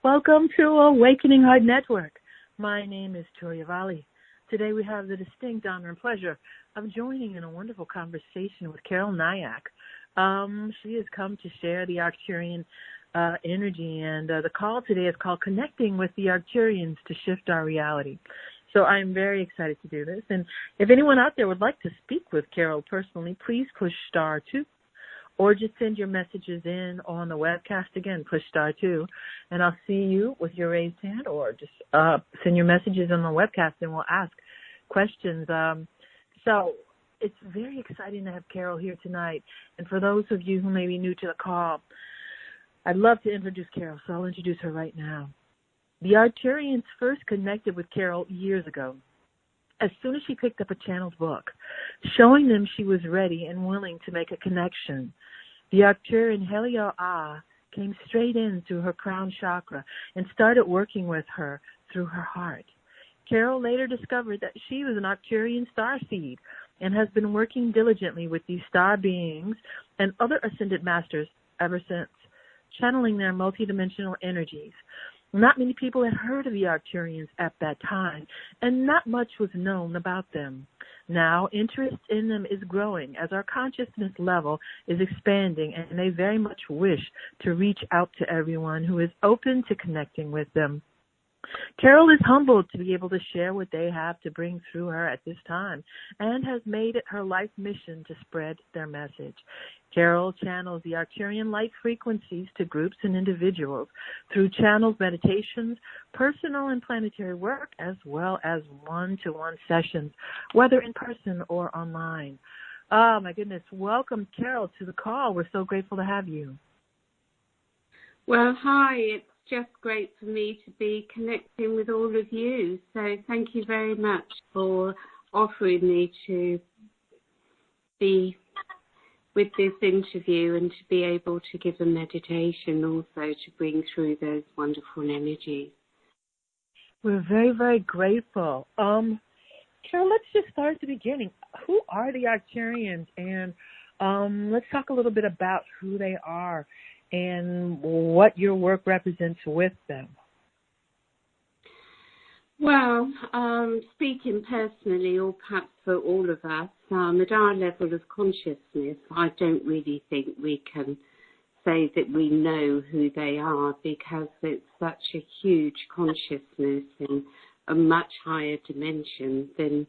Welcome to Awakening Heart Network. My name is Toria Valley. Today we have the distinct honor and pleasure of joining in a wonderful conversation with Carol Nayach. She has come to share the Arcturian energy, and the call today is called Connecting with the Arcturians to Shift Our Reality. So I'm very excited to do this. And if anyone out there would like to speak with Carol personally, please push star 2. Or just send your messages in on the webcast. Again, push star 2, and I'll see you with your raised hand, or just send your messages on the webcast, and we'll ask questions. So it's very exciting to have Carol here tonight. And for those of you who may be new to the call, I'd love to introduce Carol, so I'll introduce her right now. The Arcturians first connected with Carol years ago, as soon as she picked up a channel's book, showing them she was ready and willing to make a connection. The Arcturian Healer came straight in through her crown chakra and started working with her through her heart. Carol later discovered that she was an Arcturian starseed and has been working diligently with these star beings and other ascended masters ever since, channeling their multidimensional energies. Not many people had heard of the Arcturians at that time, and not much was known about them. Now, interest in them is growing as our consciousness level is expanding, and they very much wish to reach out to everyone who is open to connecting with them. Carol is humbled to be able to share what they have to bring through her at this time, and has made it her life mission to spread their message. Carol channels the Arcturian light frequencies to groups and individuals through channels, meditations, personal and planetary work, as well as one-to-one sessions, whether in person or online. Oh, my goodness. Welcome, Carol, to the call. We're so grateful to have you. Well, hi. It's just great for me to be connecting with all of you. So thank you very much for offering me to be with this interview and to be able to give a meditation also to bring through those wonderful energies. We're very, very grateful. Carol, let's just start at the beginning. Who are the Arcturians? And let's talk a little bit about who they are and what your work represents with them. Well, speaking personally, or perhaps for all of us, at our level of consciousness, I don't really think we can say that we know who they are, because it's such a huge consciousness in a much higher dimension than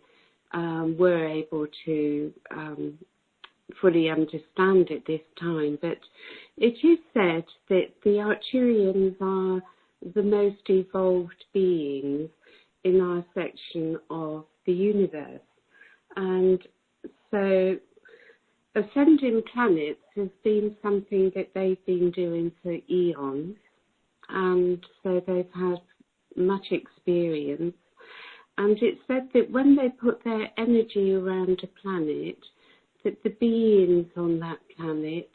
we're able to fully understand at this time. But it is said that the Arcturians are the most evolved beings in our section of the universe. And so ascending planets has been something that they've been doing for eons, and so they've had much experience. And it's said that when they put their energy around a planet, that the beings on that planet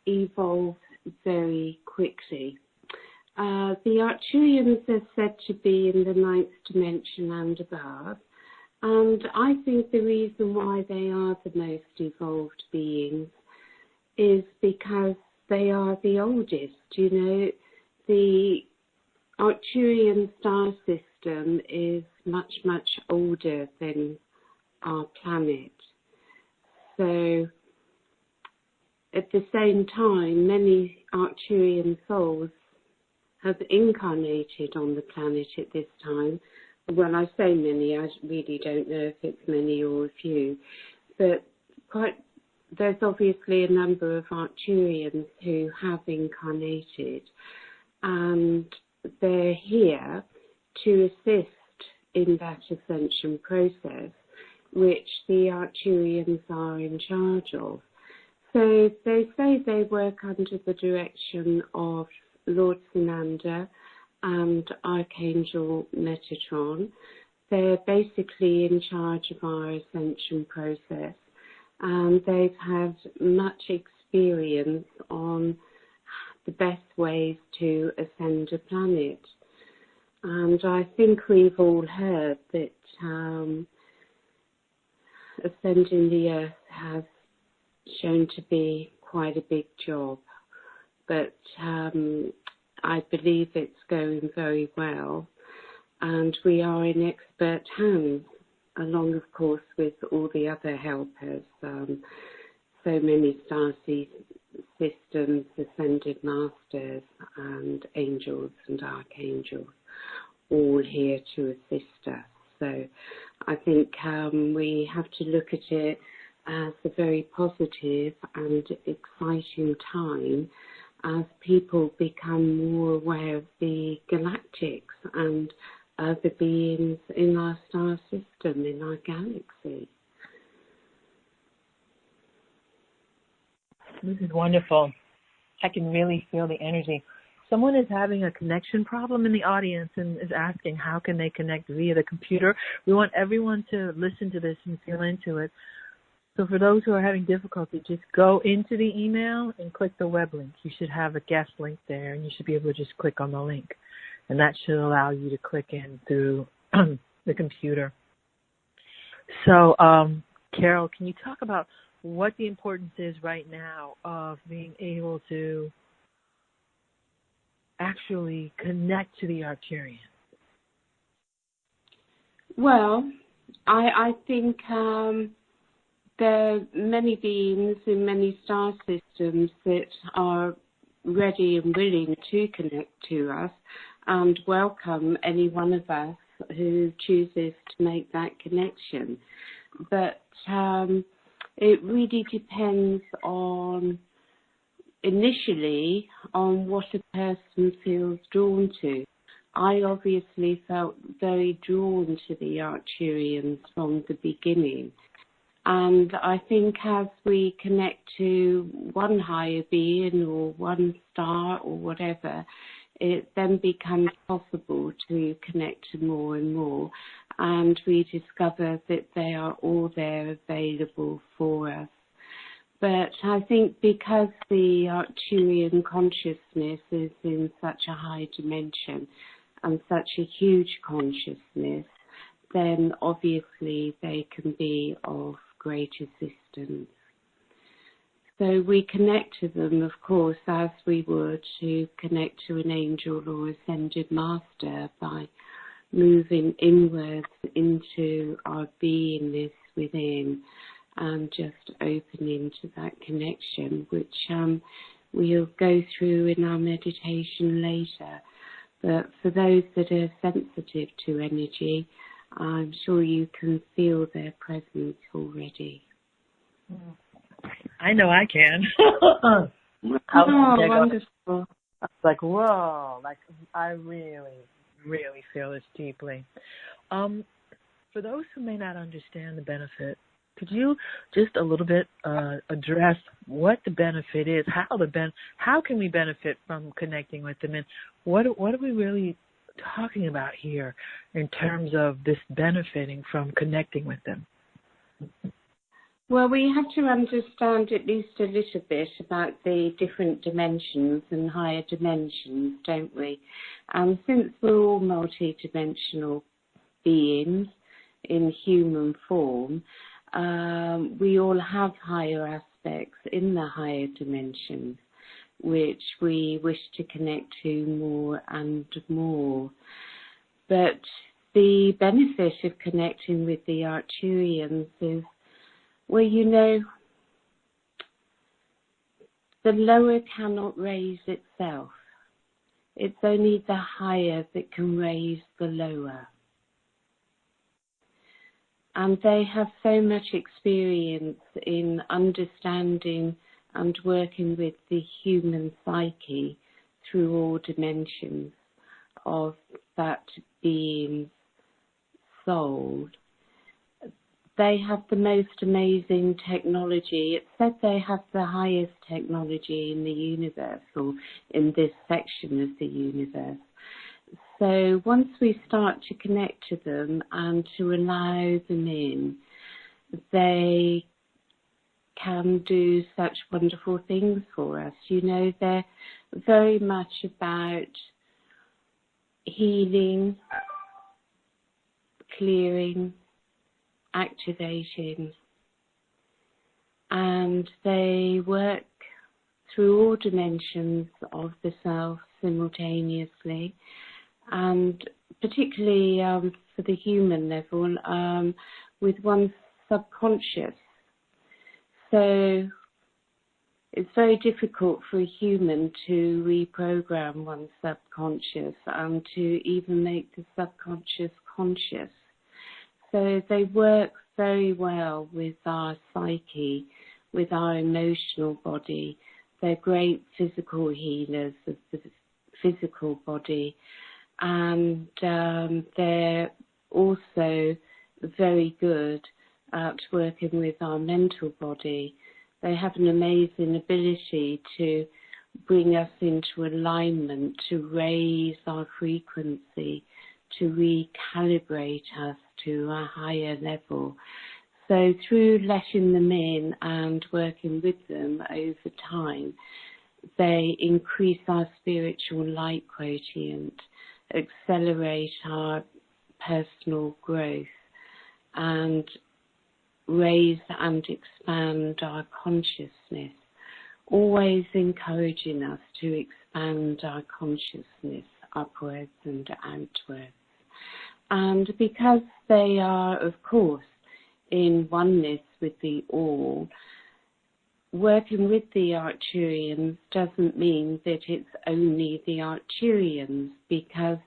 evolve very quickly. The Arcturians are said to be in the 9th dimension and above, and I think the reason why they are the most evolved beings is because they are the oldest. You know, the Arcturian star system is much, much older than our planet. So at the same time, many Arcturian souls have incarnated on the planet at this time. When I say many, I really don't know if it's many or a few, but there's obviously a number of Arcturians who have incarnated, and they're here to assist in that ascension process, which the Arcturians are in charge of. So they say they work under the direction of Lord Sananda and Archangel Metatron. They're basically in charge of our ascension process, and they've had much experience on the best ways to ascend a planet. And I think we've all heard that ascending the Earth has shown to be quite a big job. But I believe it's going very well, and we are in expert hands, along, of course, with all the other helpers. So many star systems, ascended masters, and angels and archangels, all here to assist us. So I think we have to look at it as a very positive and exciting time as people become more aware of the galactics and other beings in our star system, in our galaxy. This is wonderful. I can really feel the energy. Someone is having a connection problem in the audience and is asking how can they connect via the computer. We want everyone to listen to this and feel into it. So for those who are having difficulty, just go into the email and click the web link. You should have a guest link there, and you should be able to just click on the link. And that should allow you to click in through the computer. So, Carol, can you talk about what the importance is right now of being able to actually connect to the Arcturian? Well, I think there are many beings in many star systems that are ready and willing to connect to us and welcome any one of us who chooses to make that connection. But it really depends on, initially, on what a person feels drawn to. I obviously felt very drawn to the Arcturians from the beginning. And I think as we connect to one higher being or one star or whatever, it then becomes possible to connect to more and more. And we discover that they are all there available for us. But I think because the Arcturian consciousness is in such a high dimension and such a huge consciousness, then obviously they can be of great assistance. So we connect to them, of course, as we would to connect to an angel or ascended master by moving inwards into our beingness within and just opening to that connection, which we'll go through in our meditation later. But for those that are sensitive to energy, I'm sure you can feel their presence already. I know I can. Wonderful. I was like, whoa, like I really, really feel this deeply. For those who may not understand the benefit, could you just a little bit address what the benefit is, how can we benefit from connecting with them, and what are we really talking about here in terms of this benefiting from connecting with them? Well, we have to understand at least a little bit about the different dimensions and higher dimensions, don't we? Since we're all multidimensional beings in human form, we all have higher aspects in the higher dimensions, which we wish to connect to more and more. But the benefit of connecting with the Arcturians is, well, you know, the lower cannot raise itself. It's only the higher that can raise the lower. And they have so much experience in understanding and working with the human psyche through all dimensions of that being's soul. They have the most amazing technology. It's said they have the highest technology in the universe, or in this section of the universe. So once we start to connect to them and to allow them in, they can do such wonderful things for us. You know, they're very much about healing, clearing, activating, and they work through all dimensions of the self simultaneously, and particularly for the human level, with one's subconscious. So it's very difficult for a human to reprogram one's subconscious and to even make the subconscious conscious. So they work very well with our psyche, with our emotional body. They're great physical healers of the physical body, and they're also very good at working with our mental body. They have an amazing ability to bring us into alignment, to raise our frequency, to recalibrate us to a higher level. So through letting them in and working with them over time, they increase our spiritual light quotient, accelerate our personal growth, and raise and expand our consciousness, always encouraging us to expand our consciousness upwards and outwards. And because they are, of course, in oneness with the all, working with the Arcturians doesn't mean that it's only the Arcturians, because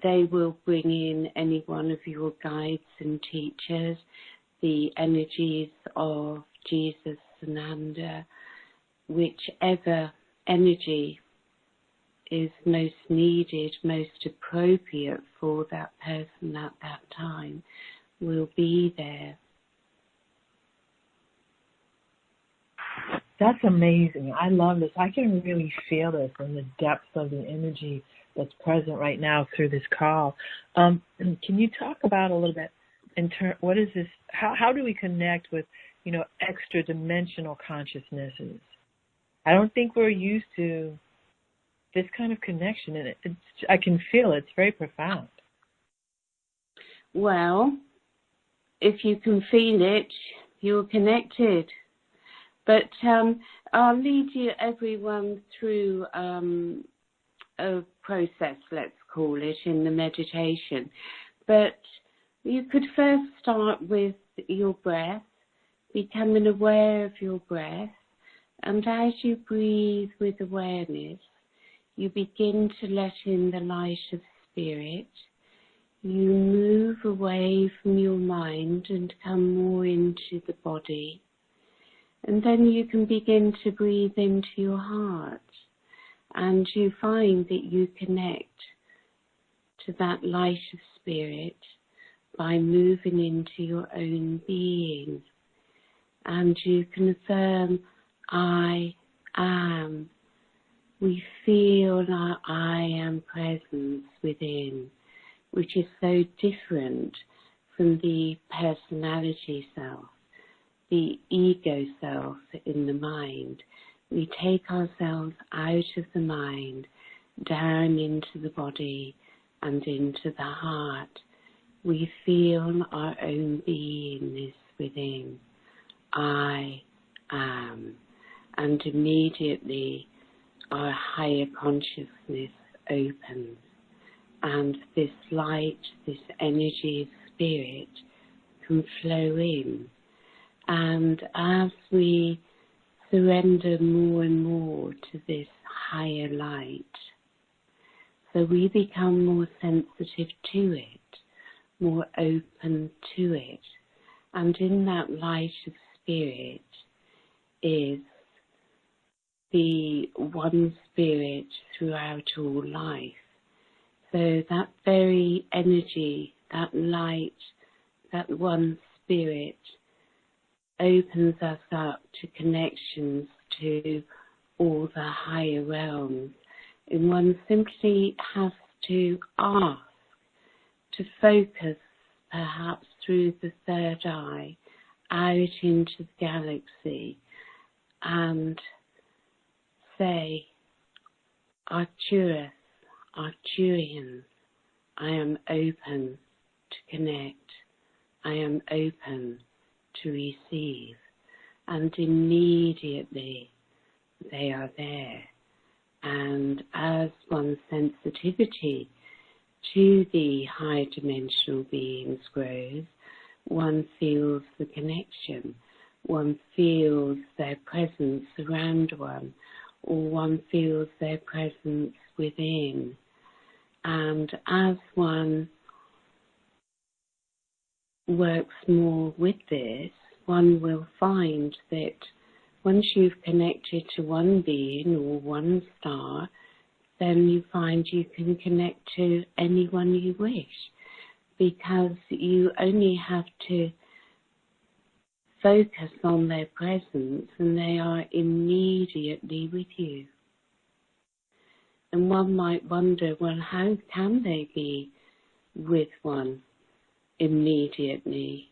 they will bring in any one of your guides and teachers, the energies of Jesus, Sananda, whichever energy is most needed, most appropriate for that person at that time, will be there. That's amazing. I love this. I can really feel this in the depths of the energy that's present right now through this call. Can you talk about a little bit what is this? How do we connect with, extra dimensional consciousnesses? I don't think we're used to this kind of connection, and I can feel it. It's very profound. Well, if you can feel it, you're connected. But I'll lead everyone through a process, let's call it, in the meditation. But you could first start with your breath, becoming aware of your breath. And as you breathe with awareness, you begin to let in the light of spirit. You move away from your mind and come more into the body. And then you can begin to breathe into your heart. And you find that you connect to that light of spirit by moving into your own being. And you can affirm, I am. We feel our I am presence within, which is so different from the personality self, the ego self in the mind. We take ourselves out of the mind, down into the body and into the heart. We feel our own beingness within. I am. And immediately our higher consciousness opens. And this light, this energy of spirit can flow in. And as we surrender more and more to this higher light, so we become more sensitive to it, more open to it. And in that light of spirit is the one spirit throughout all life. So that very energy, that light, that one spirit opens us up to connections to all the higher realms. And one simply has to ask to focus perhaps through the third eye out into the galaxy and say, Arcturus, Arcturians, I am open to connect. I am open to receive. And immediately they are there. And as one's sensitivity to the higher dimensional beings grows, one feels the connection, one feels their presence around one, or one feels their presence within. And as one works more with this, one will find that once you've connected to one being or one star, then you find you can connect to anyone you wish, because you only have to focus on their presence and they are immediately with you. And one might wonder, well, how can they be with one immediately?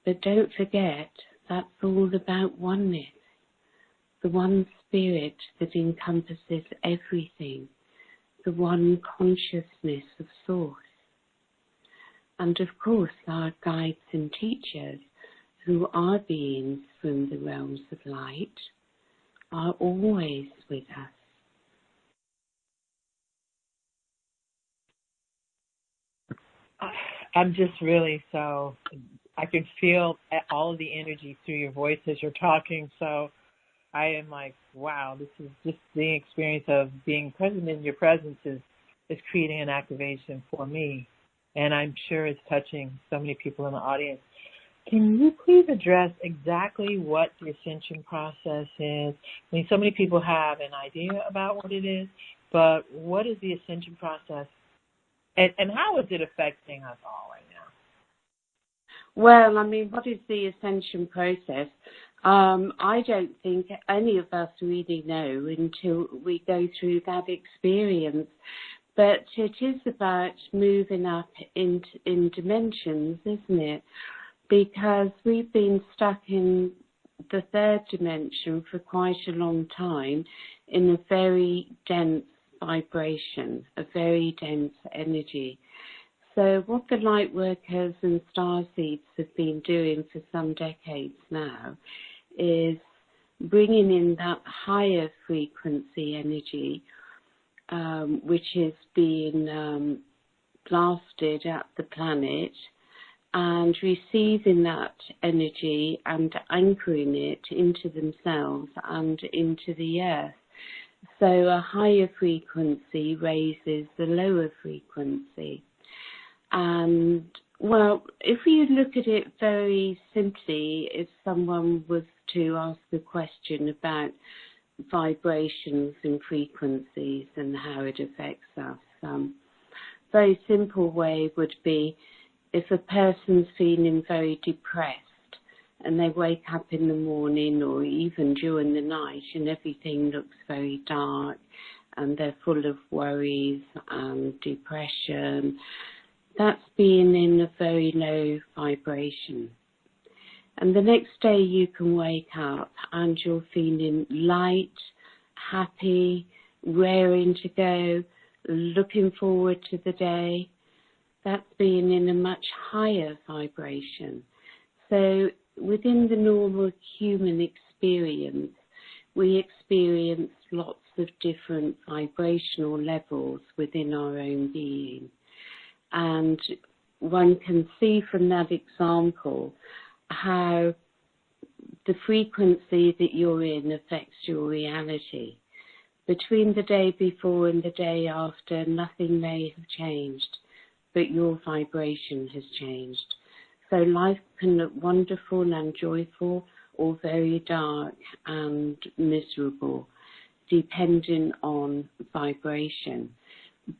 But don't forget, that's all about oneness, the one spirit that encompasses everything, the one consciousness of Source. And of course, our guides and teachers, who are beings from the realms of light, are always with us. I'm just really I can feel all of the energy through your voice as you're talking, so I am like, wow, this is just the experience of being present in your presence is creating an activation for me, and I'm sure it's touching so many people in the audience. Can you please address exactly what the ascension process is? I mean, so many people have an idea about what it is, but what is the ascension process, and how is it affecting us all right now? Well, I mean, what is the ascension process? I don't think any of us really know until we go through that experience. But it is about moving up in dimensions, isn't it? Because we've been stuck in the third dimension for quite a long time in a very dense vibration, a very dense energy. So what the lightworkers and starseeds have been doing for some decades now is bringing in that higher frequency energy, which is being blasted at the planet, and receiving that energy and anchoring it into themselves and into the earth. So a higher frequency raises the lower frequency. And, well, if you look at it very simply, if someone was to ask the question about vibrations and frequencies and how it affects us, very simple way would be if a person's feeling very depressed and they wake up in the morning or even during the night and everything looks very dark and they're full of worries and depression, that's being in a very low vibration. And the next day you can wake up and you're feeling light, happy, raring to go, looking forward to the day. That's being in a much higher vibration. So within the normal human experience, we experience lots of different vibrational levels within our own being. And one can see from that example how the frequency that you're in affects your reality. Between the day before and the day after, nothing may have changed, but your vibration has changed. So life can look wonderful and joyful, or very dark and miserable, depending on vibration.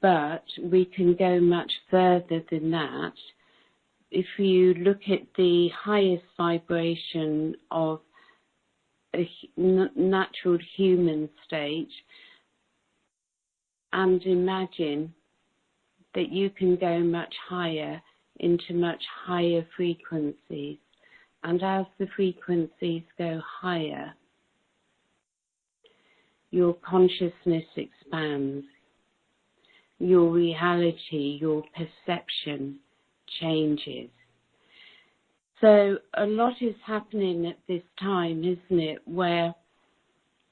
But we can go much further than that. If you look at the highest vibration of a natural human state and imagine that you can go much higher into much higher frequencies. And as the frequencies go higher, your consciousness expands, your reality, your perception changes. So a lot is happening at this time, isn't it, where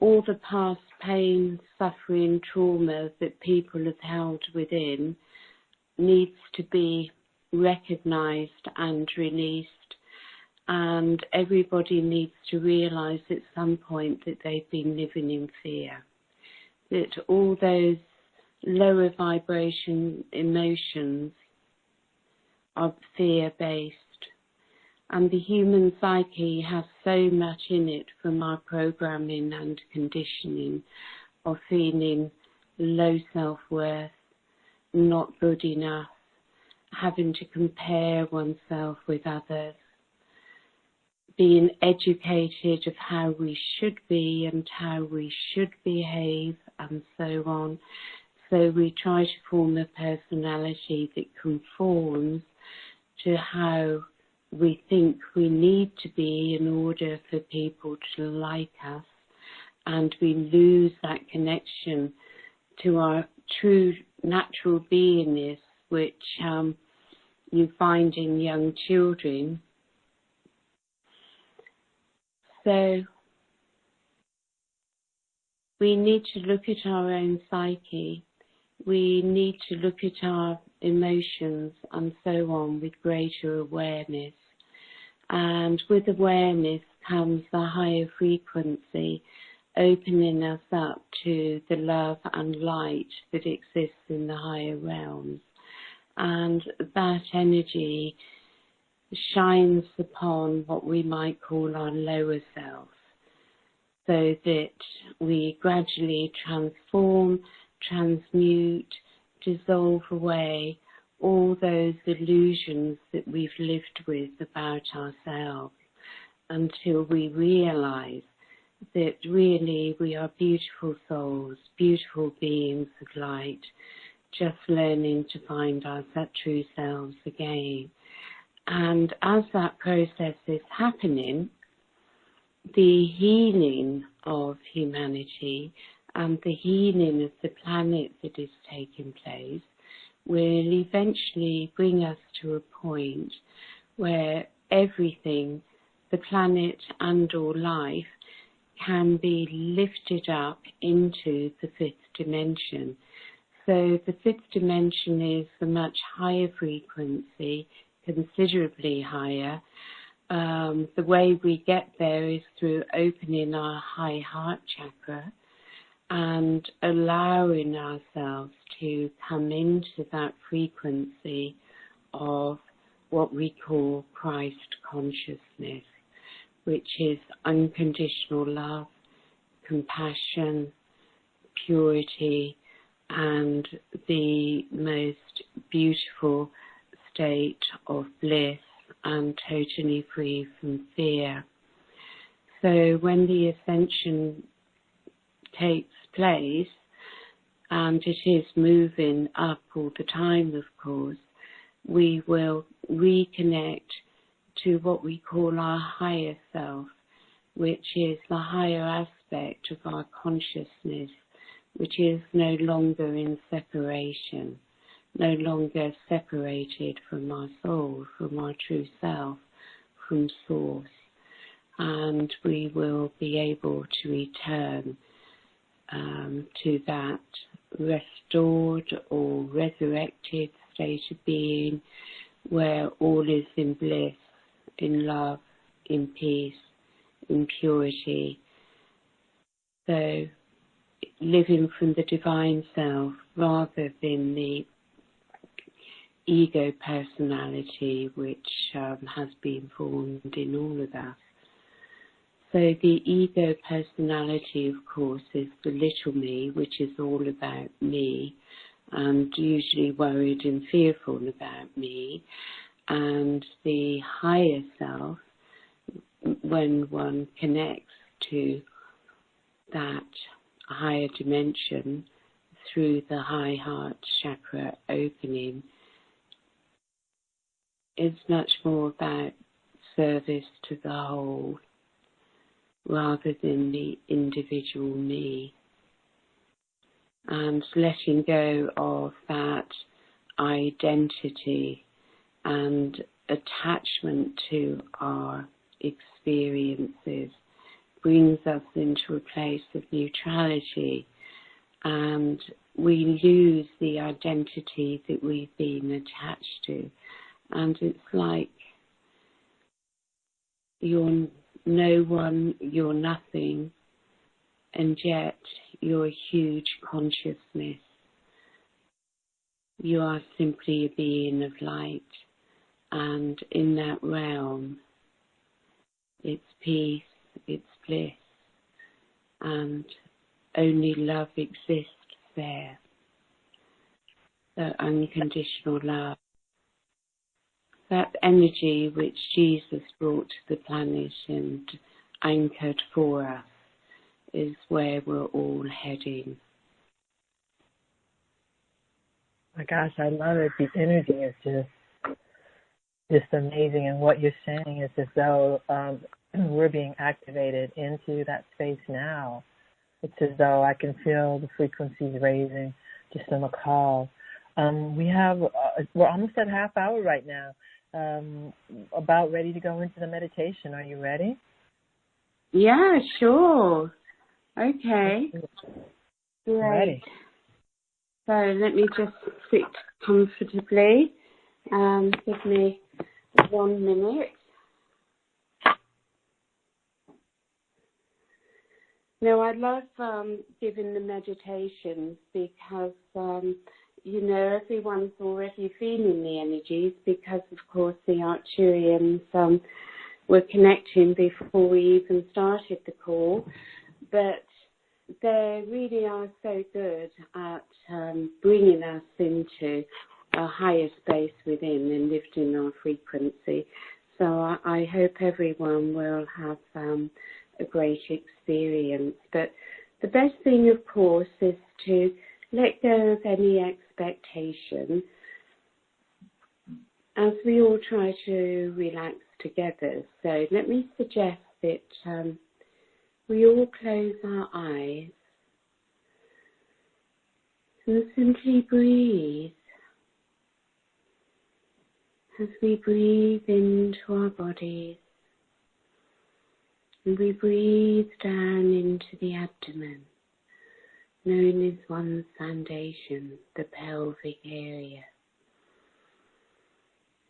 all the past pain, suffering, trauma that people have held within needs to be recognised and released, and everybody needs to realise at some point that they've been living in fear, that all those lower vibration emotions are fear-based. And the human psyche has so much in it from our programming and conditioning of feeling low self-worth, not good enough, having to compare oneself with others, being educated of how we should be and how we should behave and so on. So we try to form a personality that conforms to how we think we need to be in order for people to like us, and we lose that connection to our true natural beingness, which you find in young children. So we need to look at our own psyche. We need to look at our emotions and so on with greater awareness. And with awareness comes the higher frequency, opening us up to the love and light that exists in the higher realms. And that energy shines upon what we might call our lower self, so that we gradually transform, transmute, dissolve away all those illusions that we've lived with about ourselves, until we realize that really we are beautiful souls, beautiful beings of light, just learning to find our true selves again. And as that process is happening, the healing of humanity and the healing of the planet that is taking place will eventually bring us to a point where everything, the planet and all life, can be lifted up into the fifth dimension. So the fifth dimension is a much higher frequency, considerably higher. The way we get there is through opening our high heart chakra and allowing ourselves to come into that frequency of what we call Christ consciousness, which is unconditional love, compassion, purity, and the most beautiful state of bliss and totally free from fear. So when the ascension takes place, and it is moving up all the time, of course, we will reconnect to what we call our higher self, which is the higher aspect of our consciousness, which is no longer in separation, no longer separated from our soul, from our true self, from source. And we will be able to return to that restored or resurrected state of being where all is in bliss, in love, in peace, in purity. So living from the divine self rather than the ego personality which has been formed in all of us. So the ego personality, of course, is the little me, which is all about me, and usually worried and fearful about me. And the higher self, when one connects to that higher dimension through the high heart chakra opening, is much more about service to the whole rather than the individual me, and letting go of that identity and attachment to our experiences brings us into a place of neutrality, and we lose the identity that we've been attached to. And it's like you're no one, you're nothing, and yet you're a huge consciousness. You are simply a being of light, and in that realm, it's peace, it's bliss, and only love exists there. The unconditional love. That energy which Jesus brought to the planet and anchored for us is where we're all heading. My gosh, I love it. The energy is just amazing, and what you're saying is as though we're being activated into that space now. It's as though I can feel the frequencies raising just on the call. We're almost at half hour right now. About ready to go into the meditation. Are you ready? Yeah, sure. Okay. Great. Ready. So let me just sit comfortably. Give me 1 minute. Now, I love giving the meditations because, everyone's already feeling the energies because, of course, the Arcturians were connecting before we even started the call. But they really are so good at bringing us into a higher space within and lifting our frequency. So I hope everyone will have a great experience. But the best thing, of course, is to let go of any expectation as we all try to relax together. So let me suggest that we all close our eyes and simply breathe. As we breathe into our bodies, and we breathe down into the abdomen, known as one's foundation, the pelvic area.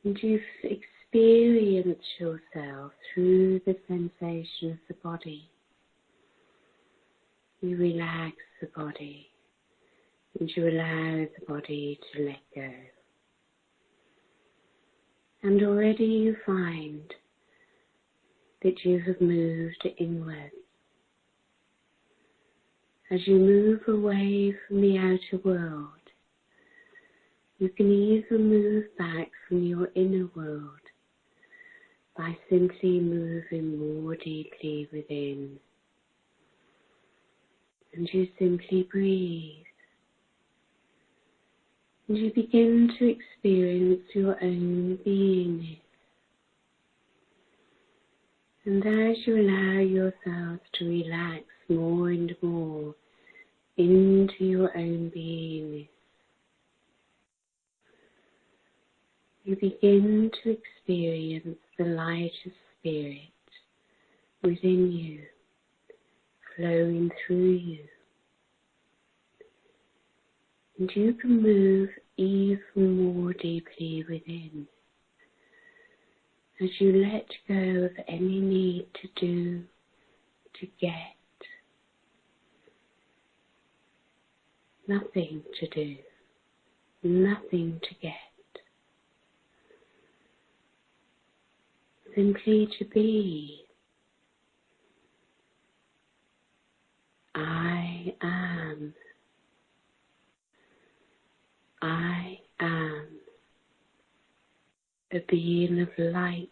And you experience yourself through the sensation of the body. You relax the body, and you allow the body to let go. And already you find that you have moved inward. As you move away from the outer world, you can even move back from your inner world by simply moving more deeply within. And you simply breathe. And you begin to experience your own beingness. And as you allow yourselves to relax more and more into your own beingness, you begin to experience the light of spirit within you, flowing through you. And you can move even more deeply within as you let go of any need to do, to get. Nothing to do, nothing to get. Simply to be. I am. I am a being of light.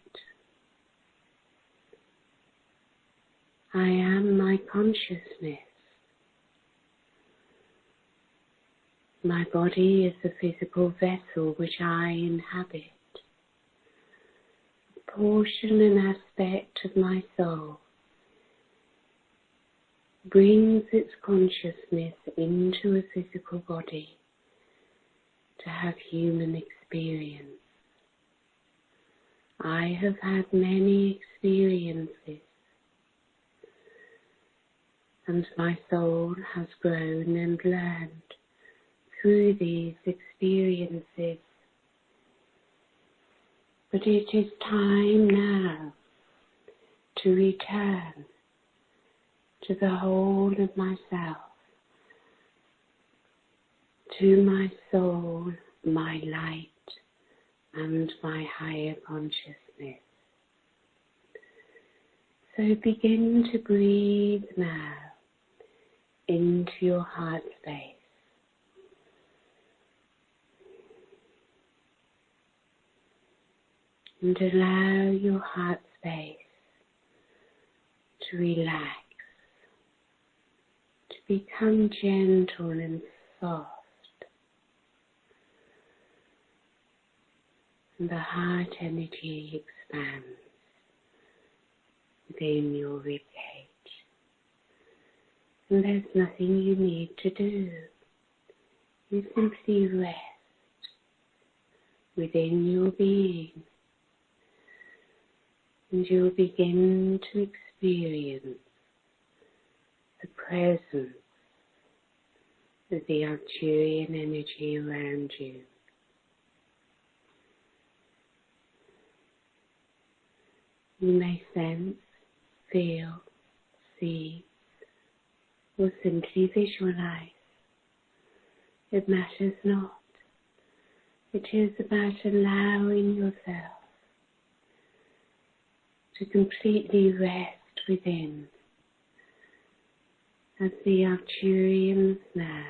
I am my consciousness. My body is a physical vessel which I inhabit. A portion and aspect of my soul brings its consciousness into a physical body to have human experience. I have had many experiences, and my soul has grown and learned through these experiences. But it is time now to return to the whole of myself, to my soul, my light, and my higher consciousness. So begin to breathe now into your heart space. And allow your heart space to relax, to become gentle and soft. And the heart energy expands within your ribcage. And there's nothing you need to do. You simply rest within your being. And you'll begin to experience the presence of the Arcturian energy around you. You may sense, feel, see, or simply visualize. It matters not. It is about allowing yourself to completely rest within as the Arcturians now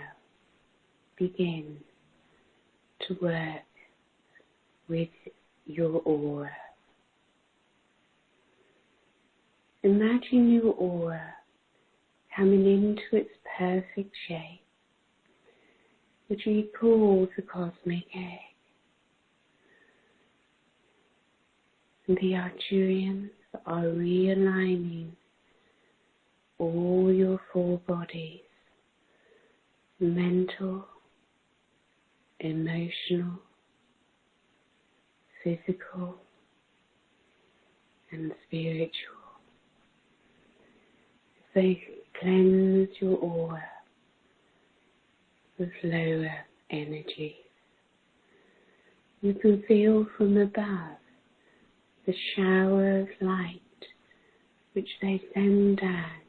begin to work with your aura. Imagine your aura coming into its perfect shape, which we call the cosmic egg. And the Arcturians are realigning all your four bodies, mental, emotional, physical, and spiritual. They cleanse your aura with lower energies. You can feel from above the shower of light which they send down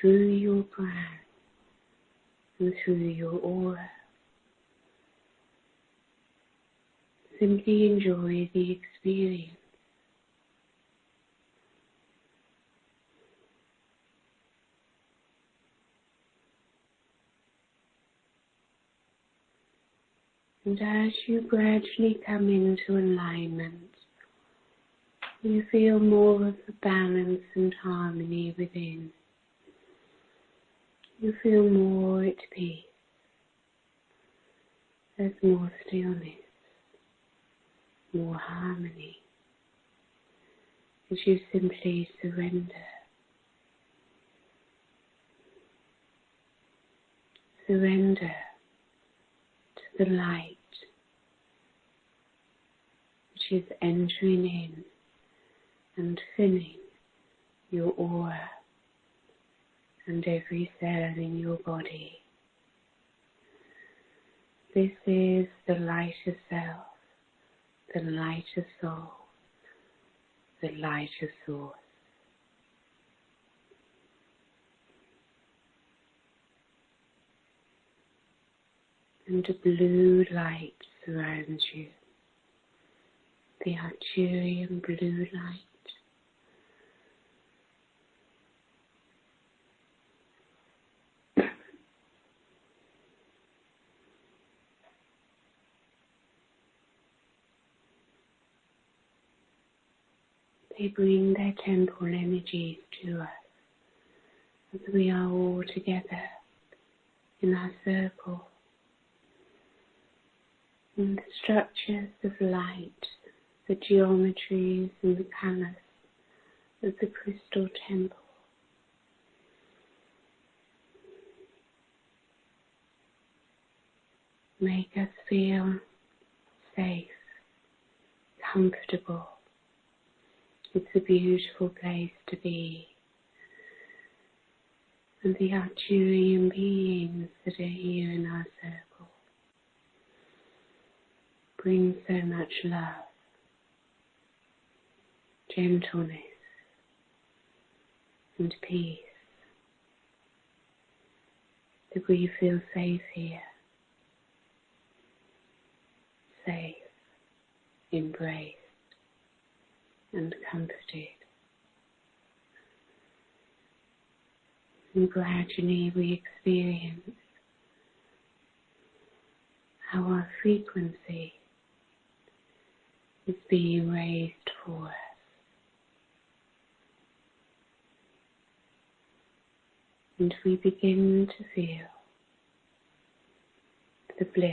through your crown and through your aura. Simply enjoy the experience. And as you gradually come into alignment, you feel more of the balance and harmony within. You feel more at peace. There's more stillness, more harmony, as you simply surrender. Surrender to the light which is entering in and filling your aura and every cell in your body. This is the light of self, the light of soul, the light of source. And a blue light surrounds you, the Arcturian blue light. They bring their temple energies to us as we are all together in our circle. And the structures of light, the geometries and the colours of the crystal temple make us feel safe, comfortable. It's a beautiful place to be. and the Arcturian beings that are here in our circle. Bring so much love, gentleness, and peace, that we feel safe here, safe, embraced, and comforted. And gradually we experience how our frequency is being raised for us. And we begin to feel the bliss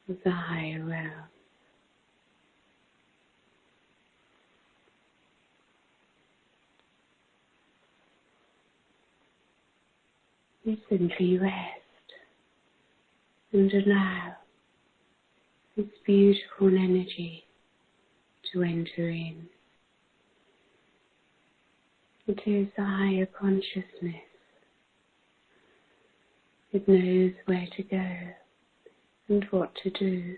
of the higher realm. We simply rest and allow this beautiful energy to enter in. It is the higher consciousness. It knows where to go and what to do.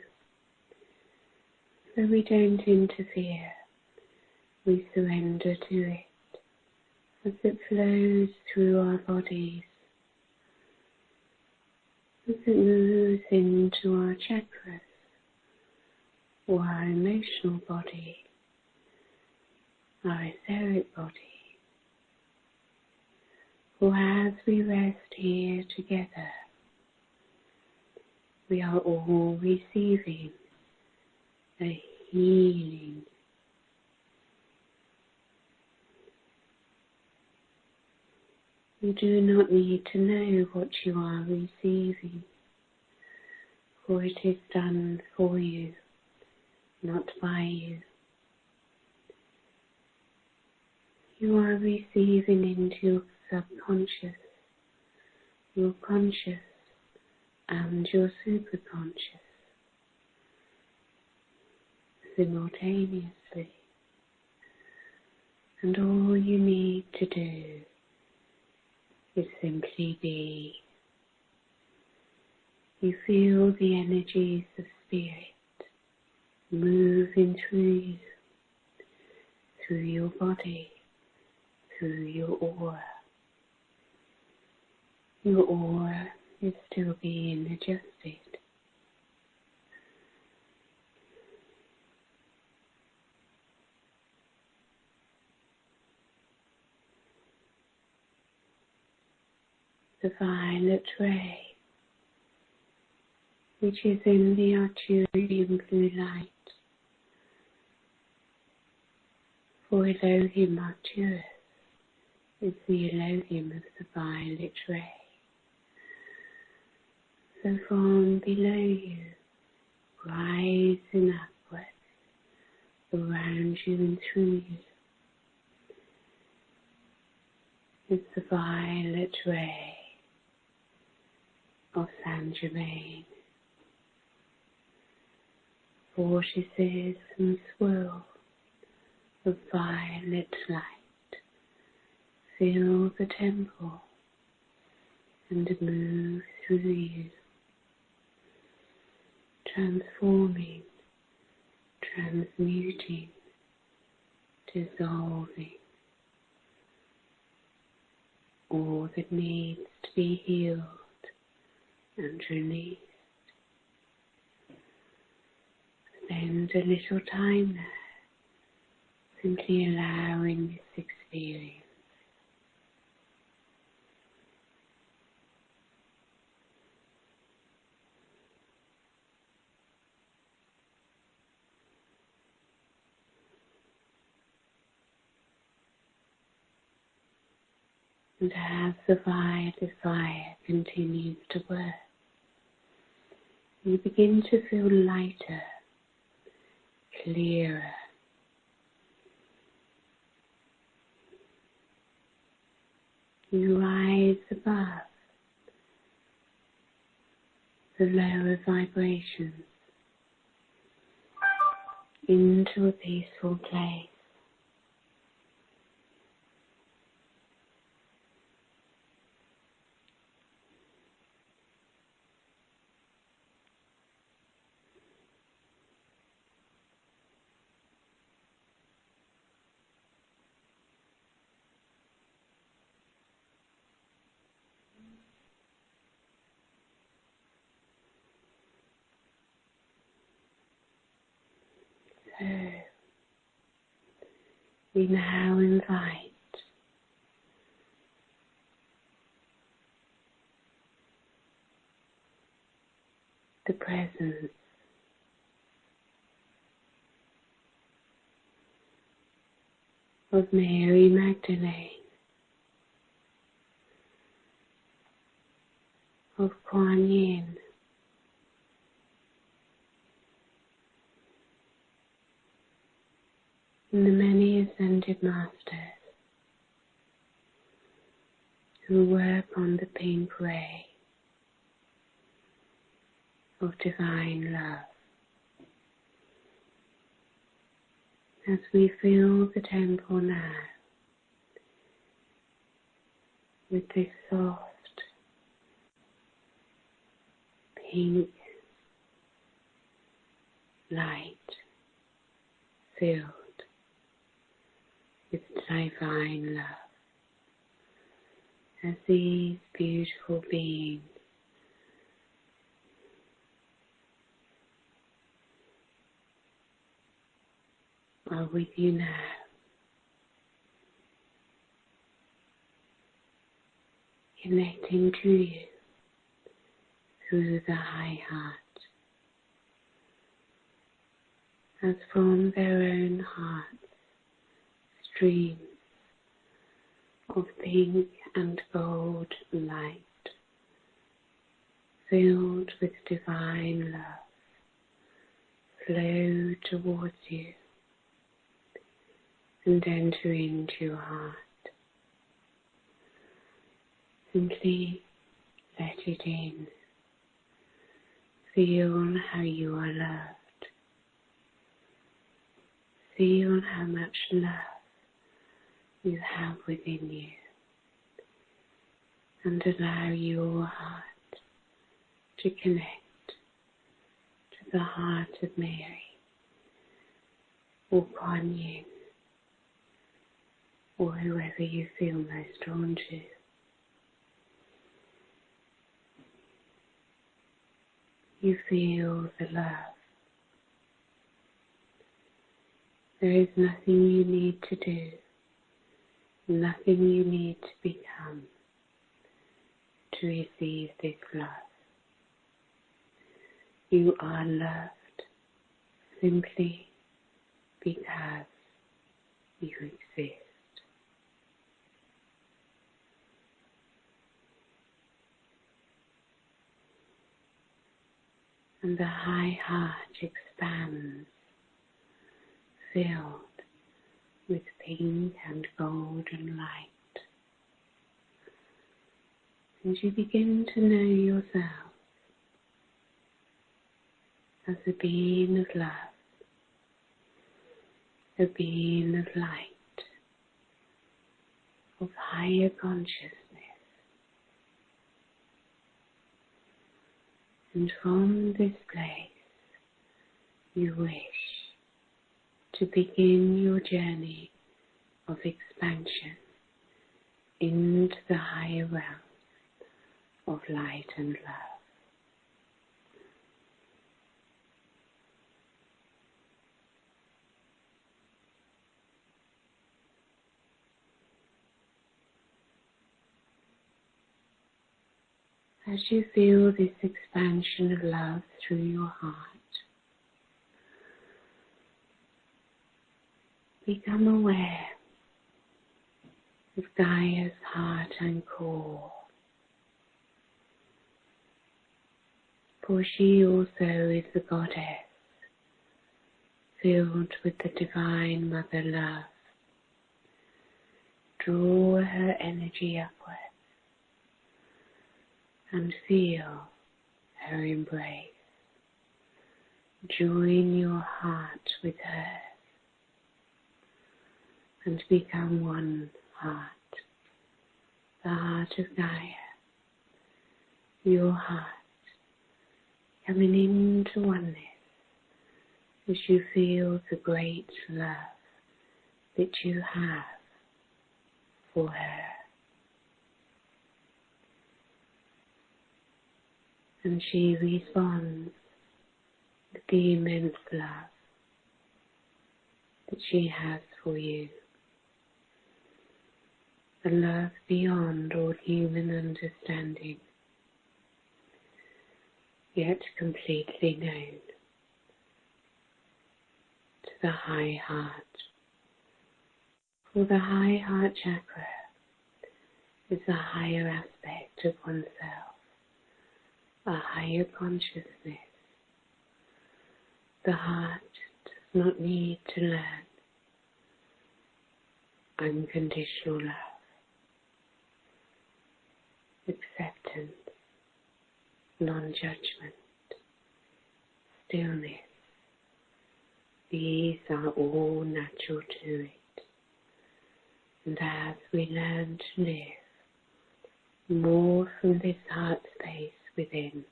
So we don't interfere. We surrender to it as it flows through our bodies, as it moves into our chakras or our emotional body, our etheric body, or as we rest here together, we are all receiving a healing. You do not need to know what you are receiving, for it is done for you, not by you. You are receiving into your subconscious, your conscious, and your superconscious simultaneously. And all you need to do is simply be. You feel the energies of spirit moving through you, through your body, through your aura. Your aura is still being adjusted. The violet ray, which is in the Arcturian blue light, for Elohim Arcturus is the Elohim of the violet ray. So from below you, rising upwards, around you and through you, is the violet ray of Saint Germain. Vortices and swirls of violet light fill the temple and move through you, transforming, transmuting, dissolving all that needs to be healed and released. Spend a little time there, simply allowing this experience. And as the violet fire continues to work, you begin to feel lighter, clearer. You rise above the lower vibrations into a peaceful place. So, we now invite the presence of Mary Magdalene, of Kuan Yin, and the many ascended masters who work on the pink ray of divine love. As we fill the temple now with this soft pink light filled with divine love, as these beautiful beings are with you now, connecting to you through the high heart, as from their own hearts streams of pink and gold light filled with divine love flow towards you and enter into your heart. Simply let it in. Feel how you are loved. Feel how much love you have within you. And allow your heart to connect to the heart of Mary or Kuan Yin, or whoever you feel most drawn to. You feel the love. There is nothing you need to do, nothing you need to become to receive this love. You are loved simply because you exist. And the high heart expands, filled with pink and golden light. And you begin to know yourself as a being of love, a being of light, of higher consciousness. And from this place, you wish to begin your journey of expansion into the higher realms of light and love. As you feel this expansion of love through your heart, become aware of Gaia's heart and core, for she also is the goddess, filled with the divine mother love. Draw her energy upwards and feel her embrace. Join your heart with hers and become one heart, the heart of Gaia, your heart coming into oneness as you feel the great love that you have for her. And she responds with the immense love that she has for you. A love beyond all human understanding, yet completely known to the high heart. For the high heart chakra is a higher aspect of oneself, a higher consciousness. The heart does not need to learn unconditional love, acceptance, non-judgment, stillness. These are all natural to it. And as we learn to live more from this heart space within,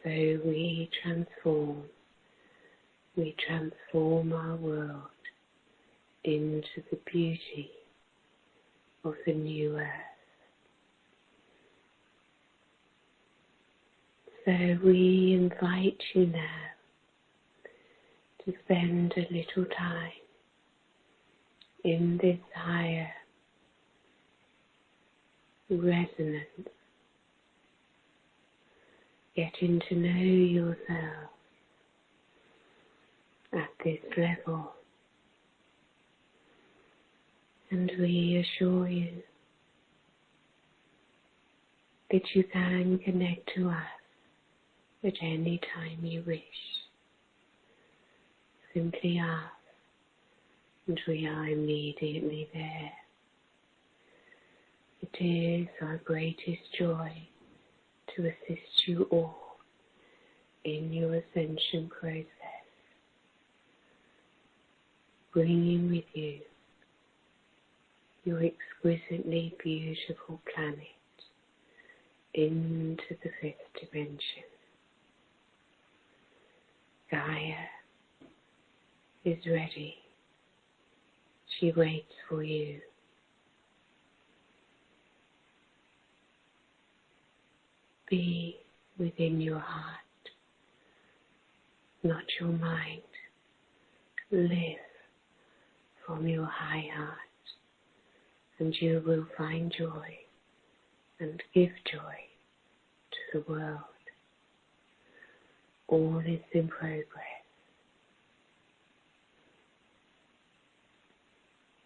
so we transform our world into the beauty of the new earth. So we invite you now to spend a little time in this higher resonance, getting to know yourself at this level. And we assure you that you can connect to us at any time you wish. Simply ask, and we are immediately there. It is our greatest joy to assist you all in your ascension process, bringing with you your exquisitely beautiful planet into the fifth dimension. Gaia is ready. She waits for you. Be within your heart, not your mind. Live from your high heart, and you will find joy and give joy to the world. All is in progress.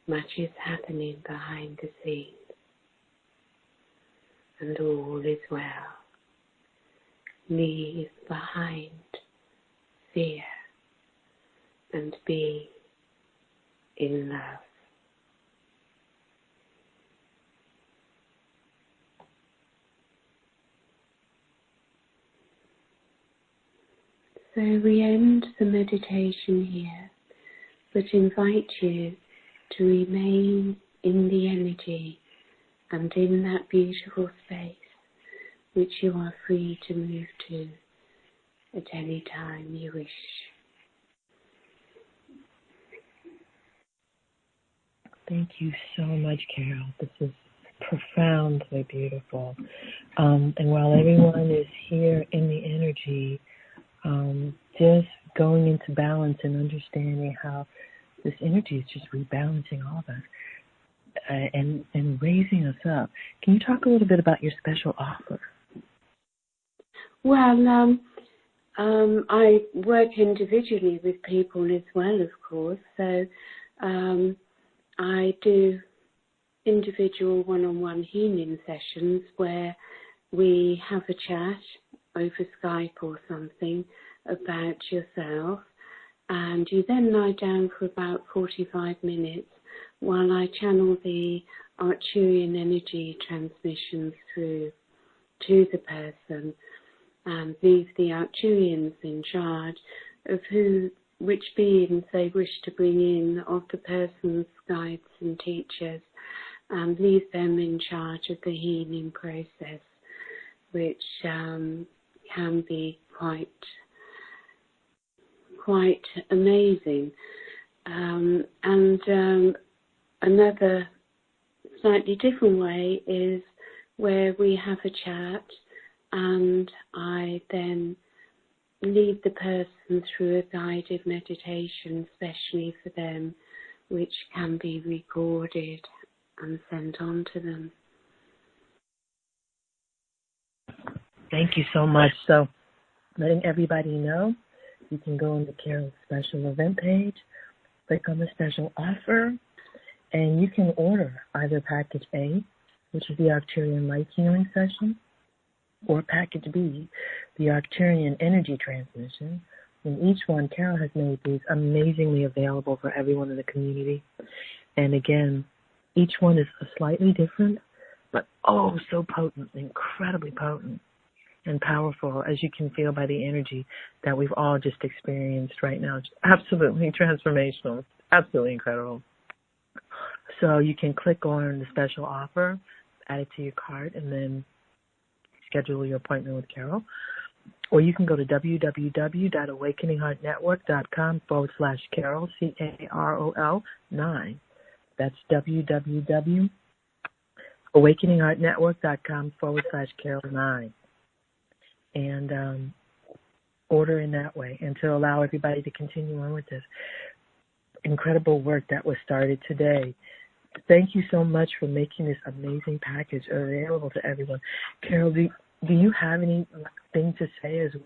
Much is happening behind the scenes, and all is well. Leave behind fear and be in love. So we end the meditation here, but invite you to remain in the energy and in that beautiful space which you are free to move to at any time you wish. Thank you so much, Carol. This is profoundly beautiful. And while everyone is here in the energy, just going into balance and understanding how this energy is just rebalancing all of us and raising us up. Can you talk a little bit about your special offer? Well, I work individually with people as well, of course. So I do individual one-on-one healing sessions where we have a chat over Skype or something about yourself, and you then lie down for about 45 minutes while I channel the Arcturian energy transmissions through to the person and leave the Arcturians in charge of which beings they wish to bring in of the person's guides and teachers, and leave them in charge of the healing process, which can be quite amazing. Another slightly different way is where we have a chat and I then lead the person through a guided meditation, especially for them, which can be recorded and sent on to them. Thank you so much. So, letting everybody know, you can go on the Carol's special event page, click on the special offer, and you can order either package A, which is the Arcturian Light Healing Session, or package B, the Arcturian Energy Transmission. In each one, Carol has made these amazingly available for everyone in the community. And again, each one is slightly different, but oh, so potent, incredibly potent and powerful, as you can feel by the energy that we've all just experienced right now. It's absolutely transformational, absolutely incredible. So you can click on the special offer, add it to your cart, and then schedule your appointment with Carol. Or you can go to www.awakeningheartnetwork.com/Carol, CAROL 9. That's www.awakeningheartnetwork.com/Carol 9. And order in that way, and to allow everybody to continue on with this incredible work that was started today. Thank you so much for making this amazing package available to everyone. Carol, do you have anything to say as we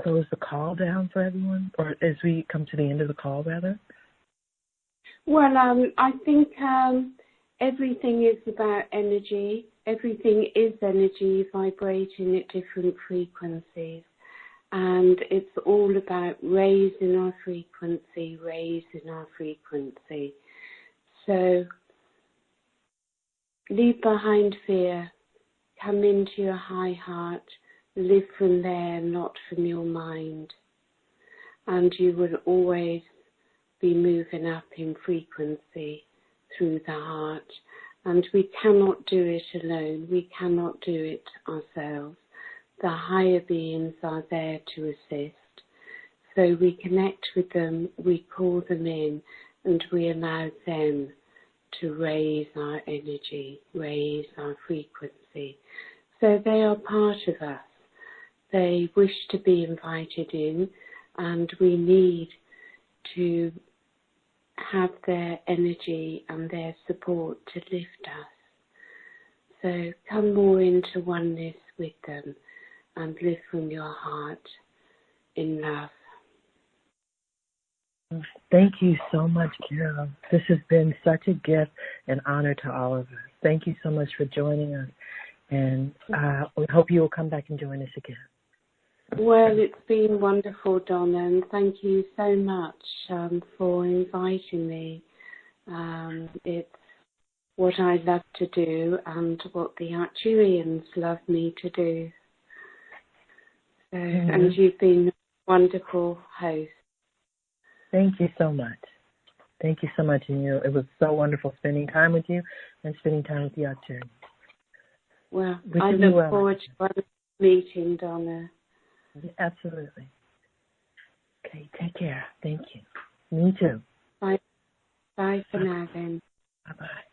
close the call down for everyone, or as we come to the end of the call, rather? Well, I think everything is about energy. Everything is energy vibrating at different frequencies. And it's all about raising our frequency, raising our frequency. So leave behind fear, come into your high heart, live from there, not from your mind. And you will always be moving up in frequency through the heart. And we cannot do it alone. We cannot do it ourselves. The higher beings are there to assist. So we connect with them, we call them in, and we allow them to raise our energy, raise our frequency. So they are part of us. They wish to be invited in, and we need to have their energy and their support to lift us. So come more into oneness with them and live from your heart in love. Thank you so much, Carol. This has been such a gift and honor to all of us. Thank you so much for joining us, and we hope you will come back and join us again. Well, it's been wonderful, Donna, and thank you so much for inviting me. It's what I love to do and what the Arcturians love me to do. So, and you've been a wonderful host. Thank you so much. Thank you so much. And it was so wonderful spending time with you and spending time with the Arcturians. Well, I look forward to our meeting, Donna. Absolutely. Okay, take care. Thank you. Me too. Bye. Bye for now, then. Bye-bye.